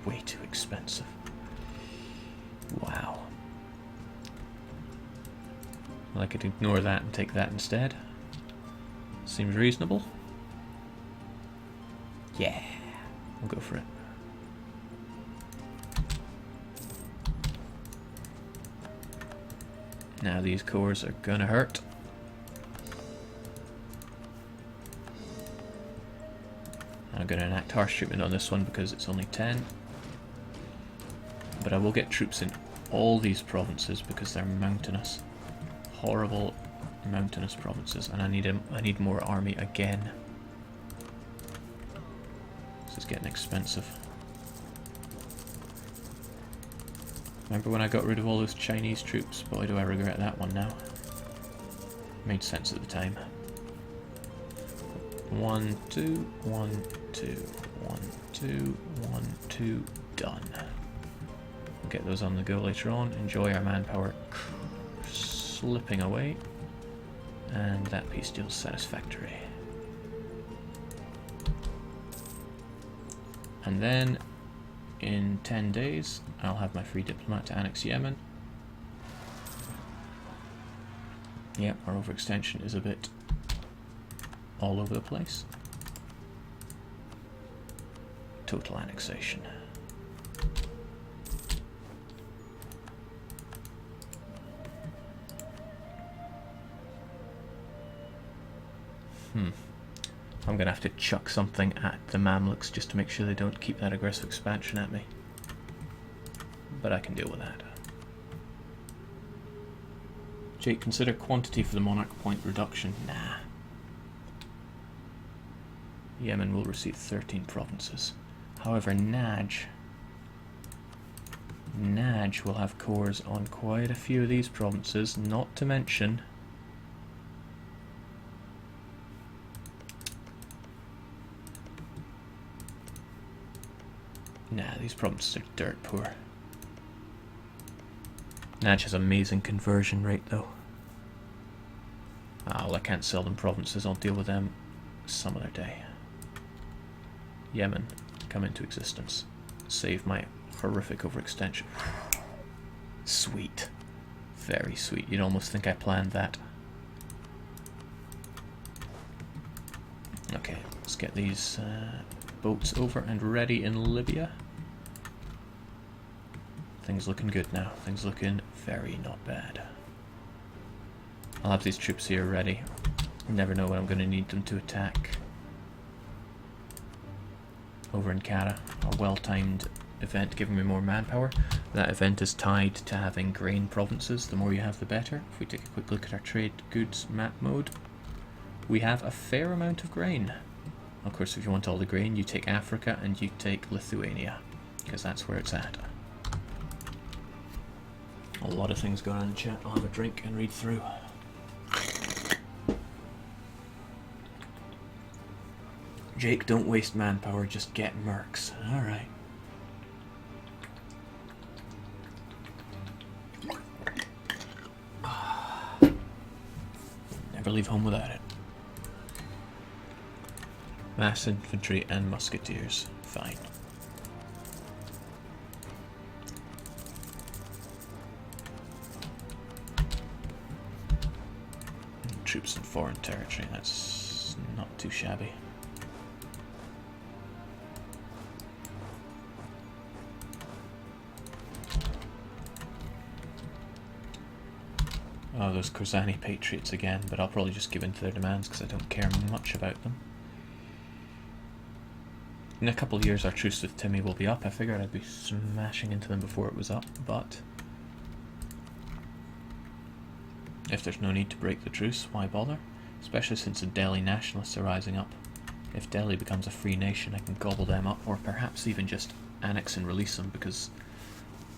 way too expensive. Wow. Well, I could ignore that and take that instead. Seems reasonable. Yeah, we'll go for it. Now these cores are gonna hurt. I'm gonna enact harsh treatment on this one because it's only 10. But I will get troops in all these provinces because they're mountainous. Horrible mountainous provinces, and I need more army again. This is getting expensive. Remember when I got rid of all those Chinese troops? Boy, do I regret that one now. Made sense at the time. 1, 2, 1, 2, 1, 2, 1, 2, done. We'll get those on the go later on. Enjoy our manpower slipping away. And that peace deal is satisfactory. And then in 10 days, I'll have my free diplomat to annex Yemen. Yep, our overextension is a bit all over the place. Total annexation. I'm going to have to chuck something at the Mamluks just to make sure they don't keep that aggressive expansion at me. But I can deal with that. Jake, consider quantity for the monarch point reduction. Nah. Yemen will receive 13 provinces. However, Naj will have cores on quite a few of these provinces, not to mention these provinces are dirt poor. Naj has amazing conversion rate though. Well, I can't sell them provinces, I'll deal with them some other day. Yemen, come into existence. Save my horrific overextension. Sweet. Very sweet. You'd almost think I planned that. Okay, let's get these boats over and ready in Libya. Things looking good now. Things looking very not bad. I'll have these troops here ready. You never know when I'm going to need them to attack. Over in Kara, a well-timed event giving me more manpower. That event is tied to having grain provinces. The more you have, the better. If we take a quick look at our trade goods map mode, we have a fair amount of grain. Of course, if you want all the grain, you take Africa and you take Lithuania, because that's where it's at. A lot of things going on in chat. I'll have a drink and read through. Jake, don't waste manpower, just get mercs. Alright. Never leave home without it. Mass infantry and musketeers. Fine. Troops in foreign territory, that's not too shabby. Oh, those Korzani patriots again, but I'll probably just give in to their demands because I don't care much about them. In a couple of years our truce with Timmy will be up. I figured I'd be smashing into them before it was up, but if there's no need to break the truce, why bother? Especially since the Delhi nationalists are rising up. If Delhi becomes a free nation, I can gobble them up, or perhaps even just annex and release them, because,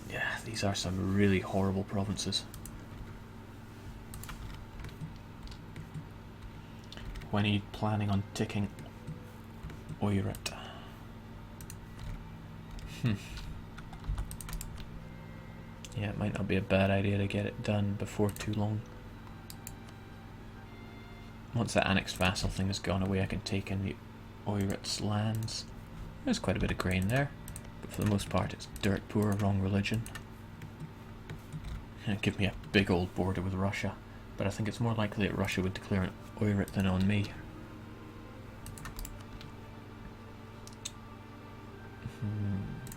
yeah, these are some really horrible provinces. When are you planning on ticking Oirat? Yeah, it might not be a bad idea to get it done before too long. Once that annexed vassal thing has gone away, I can take in the Oirat's lands. There's quite a bit of grain there. But for the most part it's dirt poor, wrong religion. Give me a big old border with Russia, but I think it's more likely that Russia would declare an oirat than on me.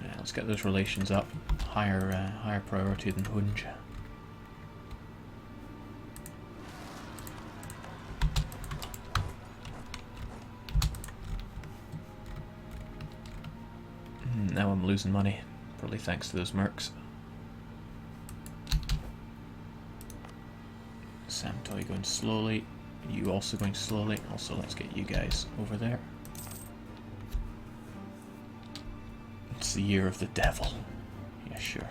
Yeah, let's get those relations up. Higher priority than Hunj. Now I'm losing money, probably thanks to those mercs. Samtoy going slowly, you also going slowly. Also, let's get you guys over there. It's the year of the devil. Yeah, sure.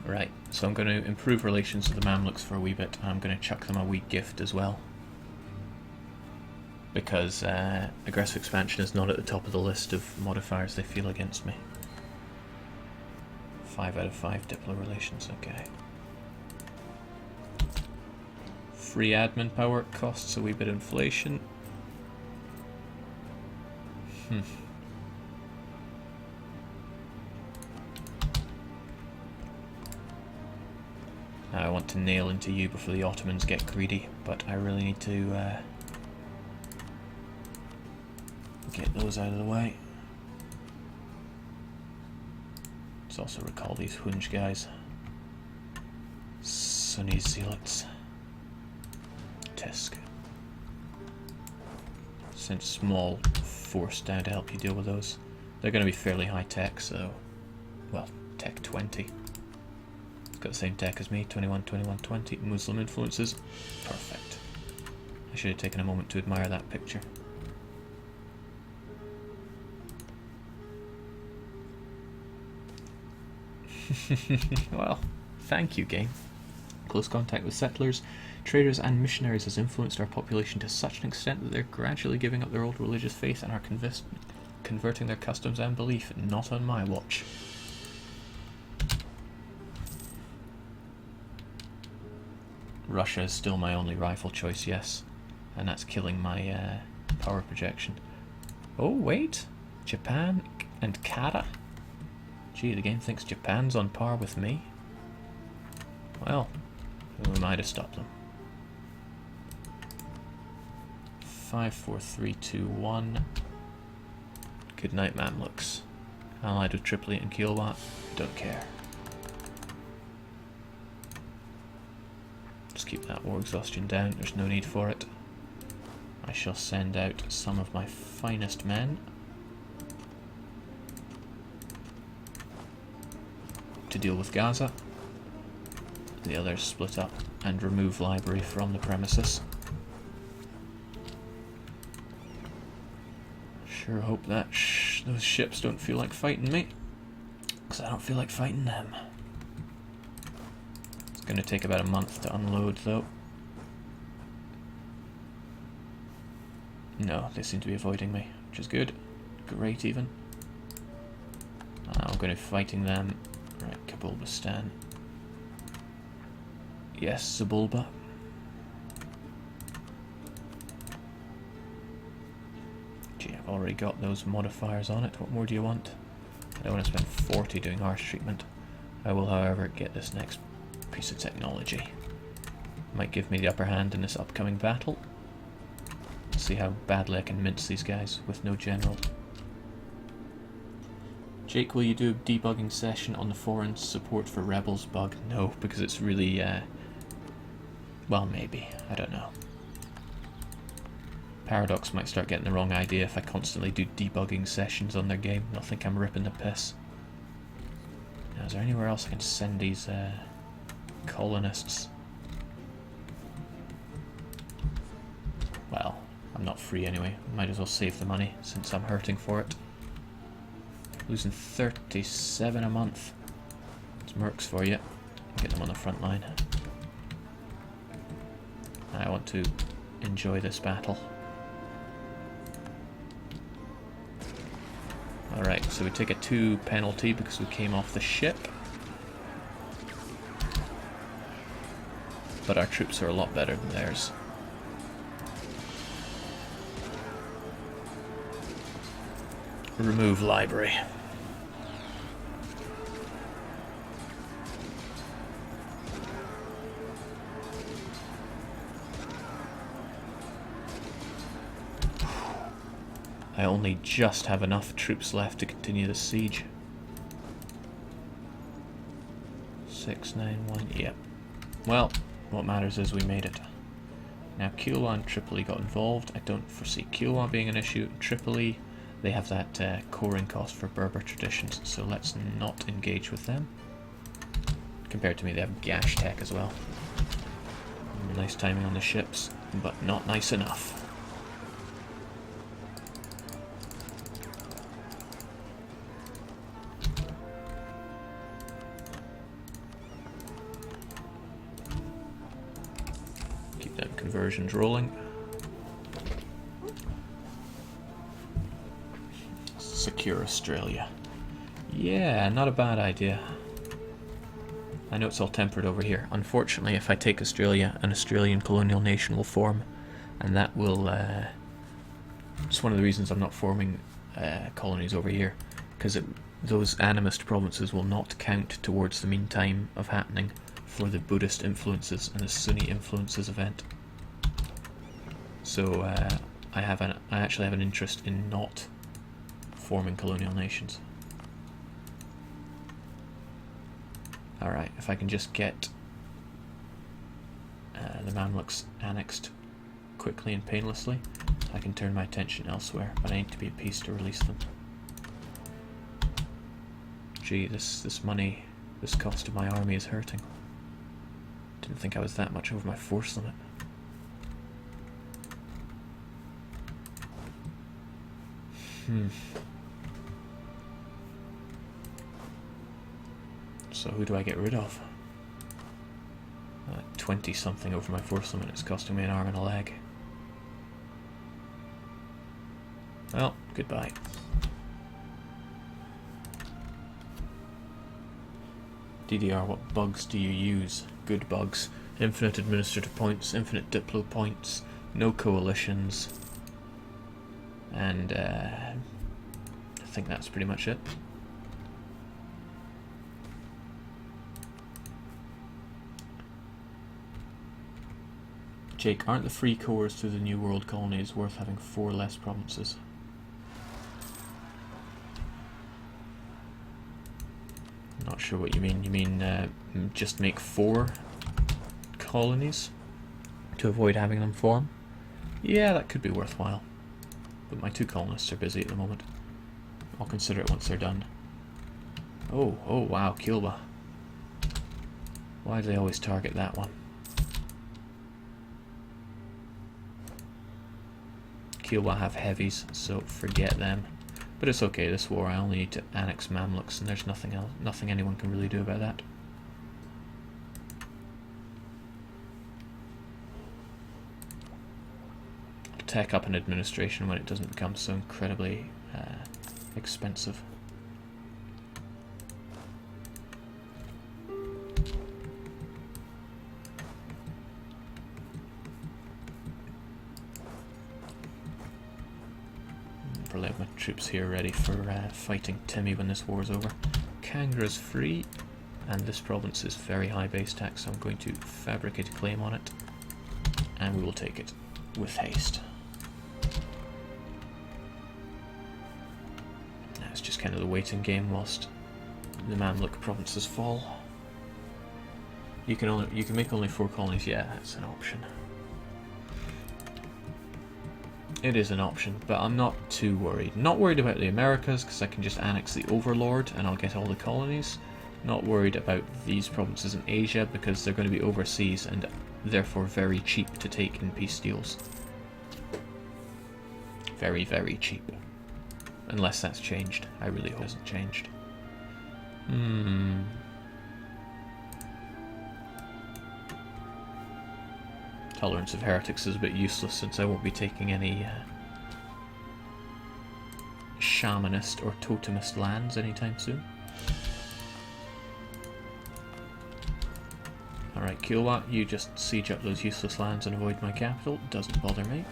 Right, so I'm going to improve relations with the Mamluks for a wee bit. I'm going to chuck them a wee gift as well. Because aggressive expansion is not at the top of the list of modifiers they feel against me. 5 out of 5 Diplo relations, okay. Free admin power costs a wee bit of inflation. I want to nail into you before the Ottomans get greedy, but I really need to get those out of the way. Let's also recall these Hunj guys. Sunni Zealots. Tisk. Send small force down to help you deal with those. They're going to be fairly high tech, so... well, tech 20. It's got the same tech as me, 21, 21, 20. Muslim influences. Perfect. I should have taken a moment to admire that picture. Well, thank you, game. Close contact with settlers, traders and missionaries has influenced our population to such an extent that they're gradually giving up their old religious faith and are converting their customs and belief. Not on my watch. Russia is still my only rival choice, yes. And that's killing my power projection. Oh, wait. Japan and Kara? Gee, the game thinks Japan's on par with me. Well, who am I to stop them? 5, 4, 3, 2, 1. Good night, Mamluks. Allied with Tripoli and Kilwa. Don't care. Just keep that war exhaustion down. There's no need for it. I shall send out some of my finest men to deal with Gaza. The others split up and remove library from the premises. Sure hope that those ships don't feel like fighting me, because I don't feel like fighting them. It's going to take about a month to unload though. No, they seem to be avoiding me, which is good. Great even. I'm going to be fighting them. Right, Kabulbistan. Yes, Zabulba. Gee, I've already got those modifiers on it. What more do you want? I don't want to spend 40 doing harsh treatment. I will, however, get this next piece of technology. Might give me the upper hand in this upcoming battle. See how badly I can mince these guys with no general. Jake, will you do a debugging session on the foreign support for rebels bug? No, because it's really, well, maybe. I don't know. Paradox might start getting the wrong idea if I constantly do debugging sessions on their game. They'll think I'm ripping the piss. Now, is there anywhere else I can send these, colonists? Well, I'm not free anyway. Might as well save the money, since I'm hurting for it. Losing 37 a month. It's mercs for you. Get them on the front line. I want to enjoy this battle. Alright, so we take a 2 penalty because we came off the ship. But our troops are a lot better than theirs. remove library. I only just have enough troops left to continue the siege. 691, yep. Well, what matters is we made it. Now Kiowa and Tripoli got involved. I don't foresee Kiowa being an issue. Tripoli, they have that coring cost for Berber traditions, so let's not engage with them. Compared to me, they have gash tech as well. Nice timing on the ships, but not nice enough. Conversions rolling. Secure Australia. Yeah, not a bad idea. I know it's all tempered over here. Unfortunately, if I take Australia, an Australian colonial nation will form, and that will... it's one of the reasons I'm not forming colonies over here, because those animist provinces will not count towards the mean time of happening for the Buddhist influences and the Sunni influences event. So I actually have an interest in not forming colonial nations. Alright, if I can just get the Mamluks annexed quickly and painlessly, I can turn my attention elsewhere, but I need to be at peace to release them. Gee, this money, this cost of my army is hurting. Didn't think I was that much over my force limit. So who do I get rid of? 20 something over my force limit. It's costing me an arm and a leg. Well, goodbye. DDR, what bugs do you use? Good bugs. Infinite administrative points, infinite diplo points, no coalitions, and I think that's pretty much it. Jake, aren't the free cores through the New World colonies worth having 4 less provinces? Not sure what you mean. You mean just make 4 colonies to avoid having them form? Yeah, that could be worthwhile. But my 2 colonists are busy at the moment. I'll consider it once they're done. Oh wow, Kilba. Why do they always target that one? Kilba have heavies, so forget them. But it's okay, this war I only need to annex Mamluks, and there's nothing else, nothing anyone can really do about that. I'll tech up an administration when it doesn't become so incredibly expensive. Probably have my troops here ready for fighting Timmy when this war is over. Kangra's free, and this province is very high base tax, so I'm going to fabricate a claim on it, and we will take it with haste. Now it's just kind of the waiting game whilst the Mamluk provinces fall. You can make only 4 colonies. Yeah, that's an option. It is an option, but I'm not too worried. Not worried about the Americas, because I can just annex the Overlord and I'll get all the colonies. Not worried about these provinces in Asia, because they're going to be overseas and therefore very cheap to take in peace deals. Very, very cheap. Unless that's changed. I really hope it hasn't changed. Tolerance of heretics is a bit useless since I won't be taking any shamanist or totemist lands anytime soon. Alright, Kiowa, you just siege up those useless lands and avoid my capital. Doesn't bother me.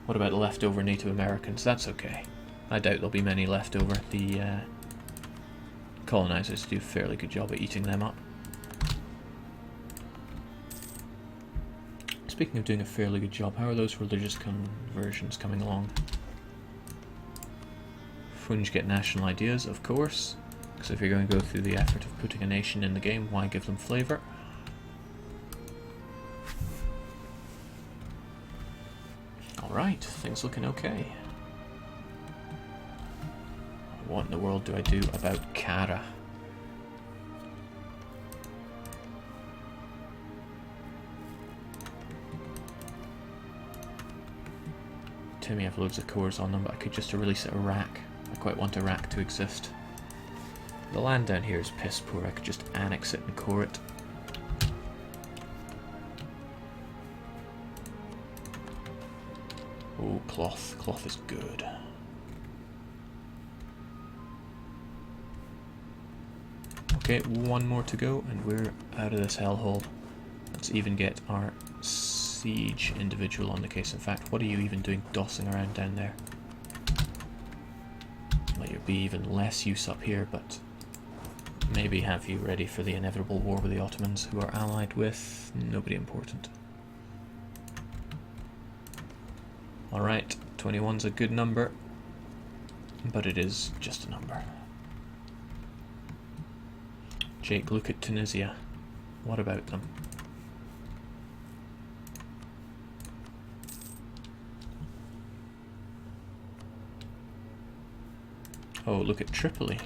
What about the leftover Native Americans? That's okay. I doubt there'll be many left over. The colonizers do a fairly good job at eating them up. Speaking of doing a fairly good job, how are those religious conversions coming along? Funge get national ideas, of course, because if you're going to go through the effort of putting a nation in the game, why give them flavour? Alright, things looking okay. What in the world do I do about Kara? Timmy have loads of cores on them, but I could just release a rack. I quite want a rack to exist. The land down here is piss poor, I could just annex it and core it. Oh, cloth. Cloth is good. Okay, one more to go and we're out of this hellhole. Let's even get our siege individual on the case. In fact, what are you even doing dossing around down there? Well, you'll be even less use up here, but maybe have you ready for the inevitable war with the Ottomans, who are allied with nobody important. Alright, 21's a good number, but it is just a number. Jake, look at Tunisia. What about them? Oh, look at Tripoli.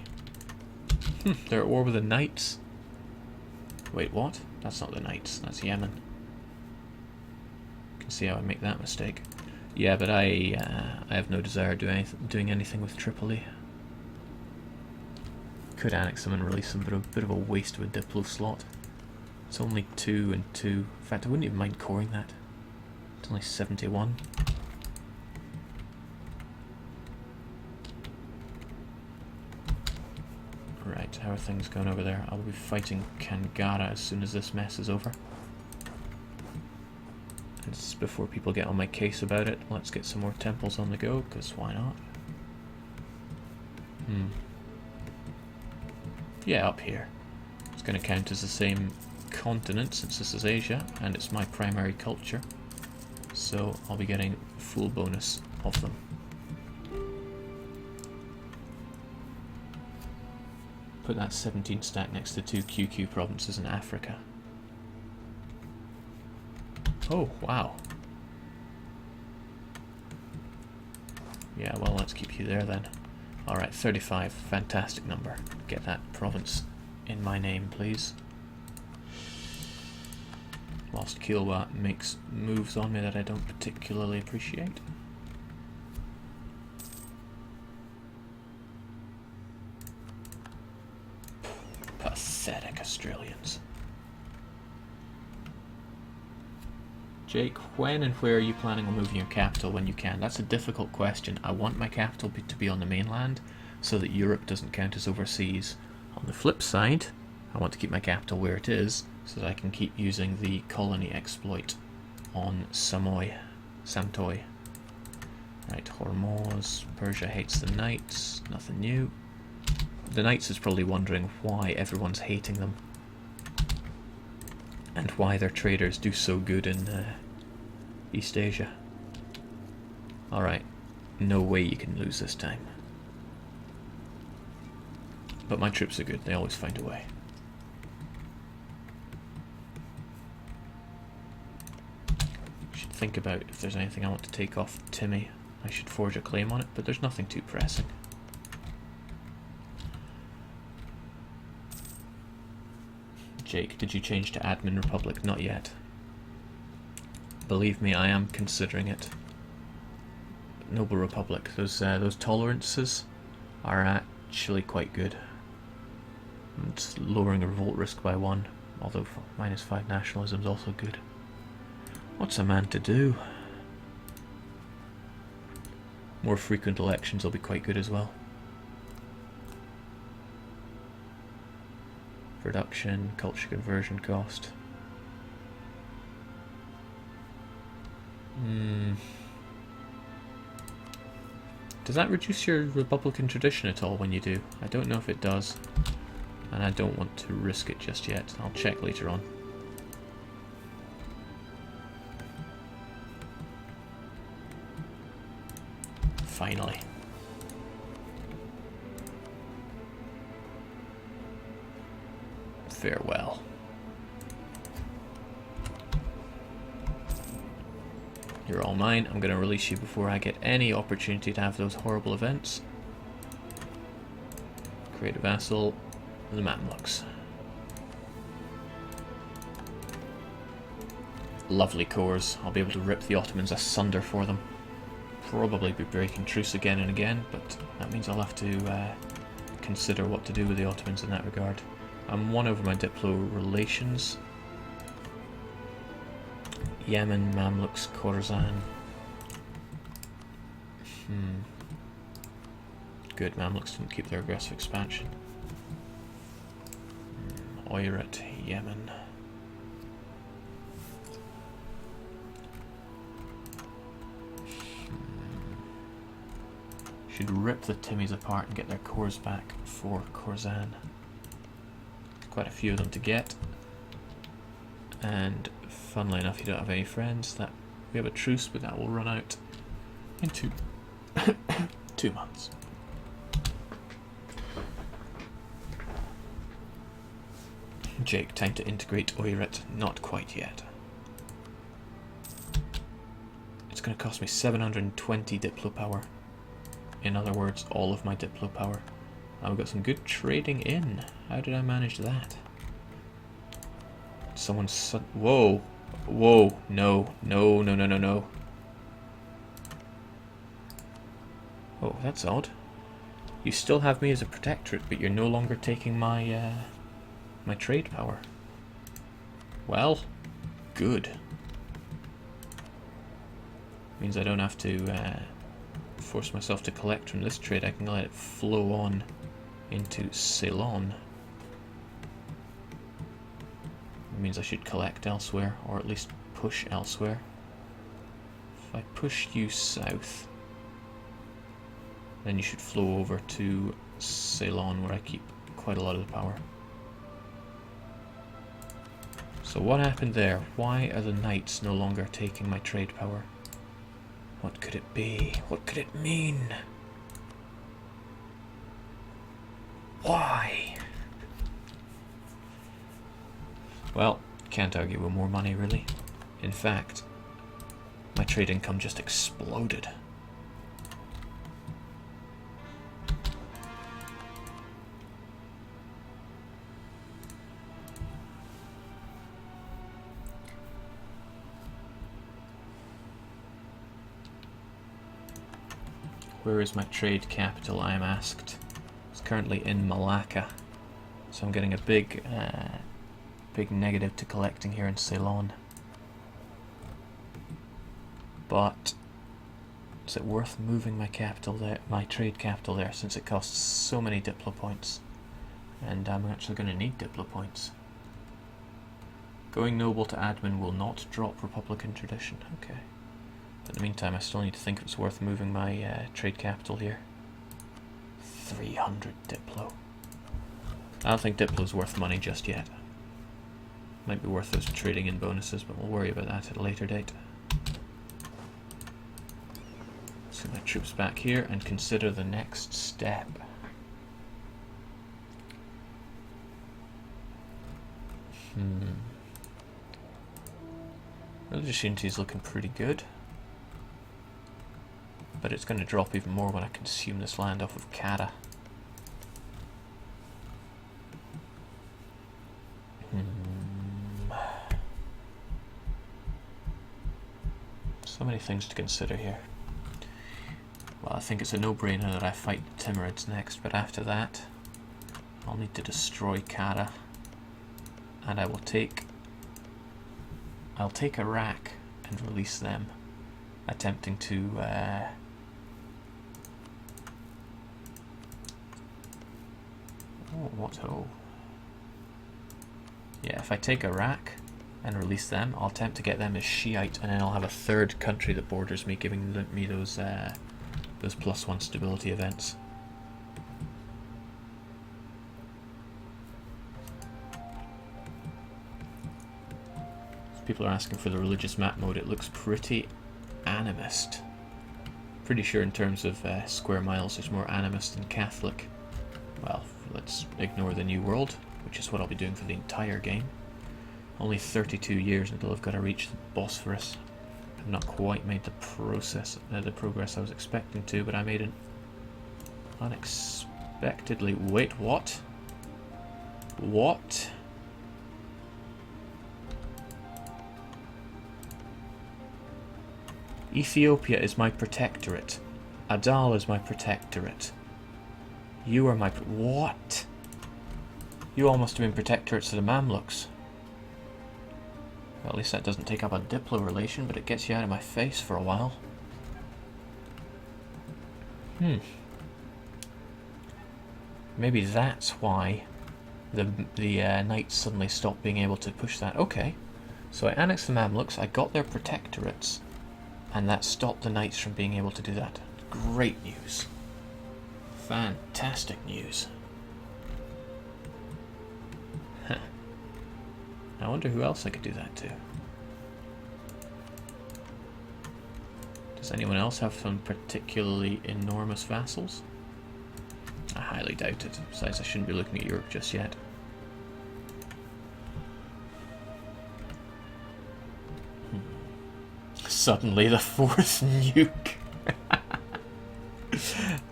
They're at war with the Knights. Wait, what? That's not the Knights, that's Yemen. You can see how I make that mistake. Yeah, but I have no desire doing anything with Tripoli. Could annex them and release them, but a bit of a waste of a Diplo slot. It's only 2 and 2. In fact, I wouldn't even mind coring that. It's only 71. Right, how are things going over there? I'll be fighting Kangara as soon as this mess is over. And just before people get on my case about it, let's get some more temples on the go, because why not? Yeah, up here. It's going to count as the same continent since this is Asia, and it's my primary culture. So I'll be getting full bonus of them. Put that 17 stack next to 2 QQ provinces in Africa. Oh, wow. Yeah, well, let's keep you there then. Alright, 35. Fantastic number. Get that province in my name, please. Whilst Kilwa makes moves on me that I don't particularly appreciate. Pathetic Australians. Jake, when and where are you planning on moving your capital when you can? That's a difficult question. I want my capital to be on the mainland so that Europe doesn't count as overseas. On the flip side, I want to keep my capital where it is so that I can keep using the colony exploit on Samtoy. Right, Hormuz, Persia hates the Knights, nothing new. The Knights is probably wondering why everyone's hating them and why their traders do so good in East Asia. Alright, no way you can lose this time. But my troops are good, they always find a way. Should think about if there's anything I want to take off Timmy. I should forge a claim on it, but there's nothing too pressing. Jake, did you change to Admin Republic? Not yet. Believe me, I am considering it. Noble Republic, those tolerances are actually quite good. It's lowering a revolt risk by 1, although -5 nationalism is also good. What's a man to do? More frequent elections will be quite good as well. Production, culture conversion cost. Does that reduce your Republican tradition at all when you do? I don't know if it does. And I don't want to risk it just yet. I'll check later on. Finally. Farewell. You're all mine. I'm going to release you before I get any opportunity to have those horrible events. Create a vassal. The Mamluks. Lovely cores. I'll be able to rip the Ottomans asunder for them. Probably be breaking truce again and again, but that means I'll have to consider what to do with the Ottomans in that regard. I'm won over my Diplo relations. Yemen, Mamluks, Khorasan. Good, Mamluks didn't keep their aggressive expansion. Oirat, Yemen. Should rip the Timmies apart and get their cores back for Khorasan. Quite a few of them to get. And funnily enough, you don't have any friends. That we have a truce, but that will run out in 2 months. Jake, time to integrate Oirat. Not quite yet. It's going to cost me 720 Diplo power. In other words, all of my Diplo power. I've got some good trading in. How did I manage that? Someone whoa. Whoa. No. No, no, no, no, no. Oh, that's odd. You still have me as a protectorate, but you're no longer taking my my trade power. Well, good. Means I don't have to force myself to collect from this trade. I can let it flow on into Ceylon. It means I should collect elsewhere, or at least push elsewhere. If I push you south, then you should flow over to Ceylon, where I keep quite a lot of the power. So what happened there? Why are the knights no longer taking my trade power? What could it be? What could it mean? Why? Well, can't argue with more money, really. In fact, my trade income just exploded. Where is my trade capital, I am asked. It's currently in Malacca, so I'm getting a big negative to collecting here in Ceylon. But is it worth moving my capital there, my trade capital there, since it costs so many Diplo points? And I'm actually going to need Diplo points. Going noble to admin will not drop Republican tradition. Okay. But in the meantime, I still need to think if it's worth moving my trade capital here. 300 Diplo. I don't think Diplo's worth money just yet. Might be worth those trading in bonuses, but we'll worry about that at a later date. Send my troops back here and consider the next step. Religious unity is looking pretty good. But it's going to drop even more when I consume this land off of Kata. So many things to consider here. Well, I think it's a no-brainer that I fight Timurids next, but after that, I'll need to destroy Kata. And I'll take Iraq and release them, attempting to yeah, if I take Iraq and release them, I'll attempt to get them as Shiite, and then I'll have a third country that borders me, giving me those those +1 stability events. People are asking for the religious map mode. It looks pretty animist. Pretty sure in terms of square miles there's more animist than Catholic. Well, let's ignore the New World, which is what I'll be doing for the entire game. Only 32 years until I've got to reach the Bosphorus. I've not quite made the progress I was expecting to, but I made an unexpectedly... Wait, what? What? Ethiopia is my protectorate. Adal is my protectorate. You are my... What? You all must have been protectorates to the Mamluks. Well, at least that doesn't take up a Diplo relation, but it gets you out of my face for a while. Maybe that's why the Knights suddenly stopped being able to push that. Okay. So I annexed the Mamluks, I got their protectorates, and that stopped the Knights from being able to do that. Great news. Fantastic news. Huh. I wonder who else I could do that to. Does anyone else have some particularly enormous vassals? I highly doubt it. Besides, I shouldn't be looking at Europe just yet. Suddenly the 4th nuke.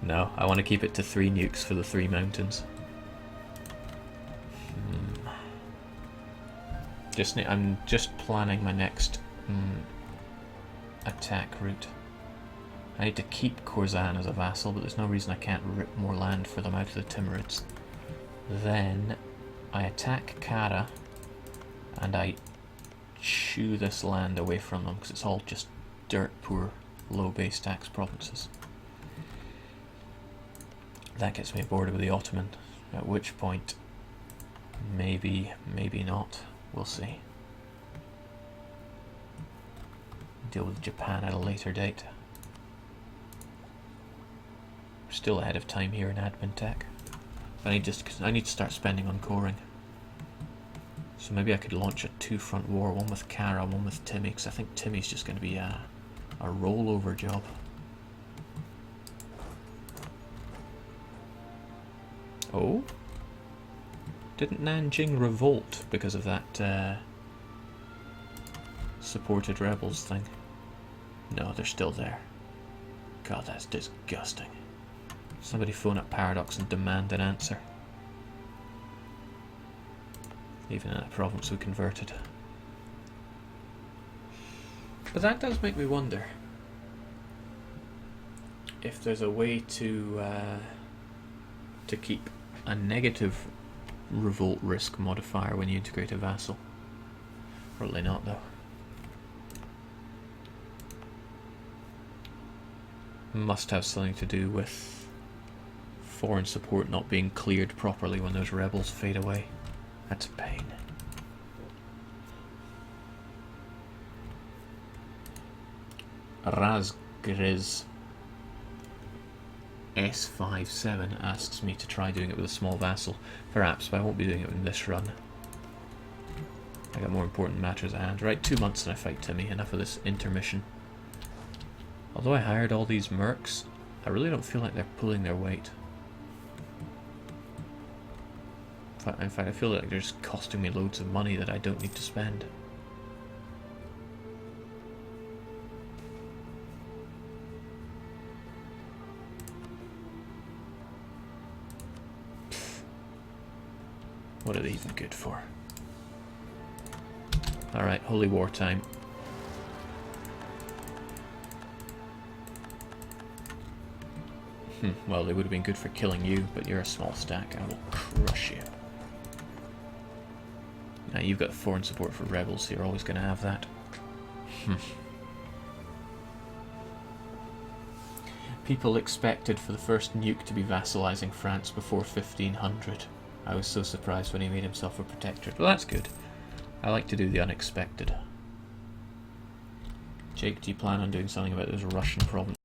No, I want to keep it to 3 nukes for the 3 mountains. I'm just planning my next attack route. I need to keep Khorasan as a vassal, but there's no reason I can't rip more land for them out of the Timurids. Then I attack Kara, and I chew this land away from them, because it's all just dirt poor, low base tax provinces. That gets me border with the Ottoman, at which point, maybe, maybe not. We'll see. Deal with Japan at a later date. We're still ahead of time here in admin tech. I need to start spending on coring. So maybe I could launch a 2-front war, one with Kara, one with Timmy, because I think Timmy's just going to be a rollover job. Oh? Didn't Nanjing revolt because of that supported rebels thing? No, they're still there. God, that's disgusting. Somebody phone up Paradox and demand an answer. Even in that province we converted. But that does make me wonder if there's a way to keep a negative revolt risk modifier when you integrate a vassal. Probably not, though. Must have something to do with foreign support not being cleared properly when those rebels fade away. That's a pain. Razgriz S57 asks me to try doing it with a small vassal. Perhaps, but I won't be doing it in this run. I got more important matters at hand. Right, 2 months and I fight Timmy. Enough of this intermission. Although I hired all these mercs, I really don't feel like they're pulling their weight. In fact, I feel like they're just costing me loads of money that I don't need to spend. What are they even good for? Alright, holy war time. Well, they would have been good for killing you, but you're a small stack. I will crush you. Now, you've got foreign support for rebels, so you're always going to have that. People expected for the first nuke to be vassalizing France before 1500. I was so surprised when he made himself a protectorate. Well, that's good. I like to do the unexpected. Jake, do you plan on doing something about those Russian problems?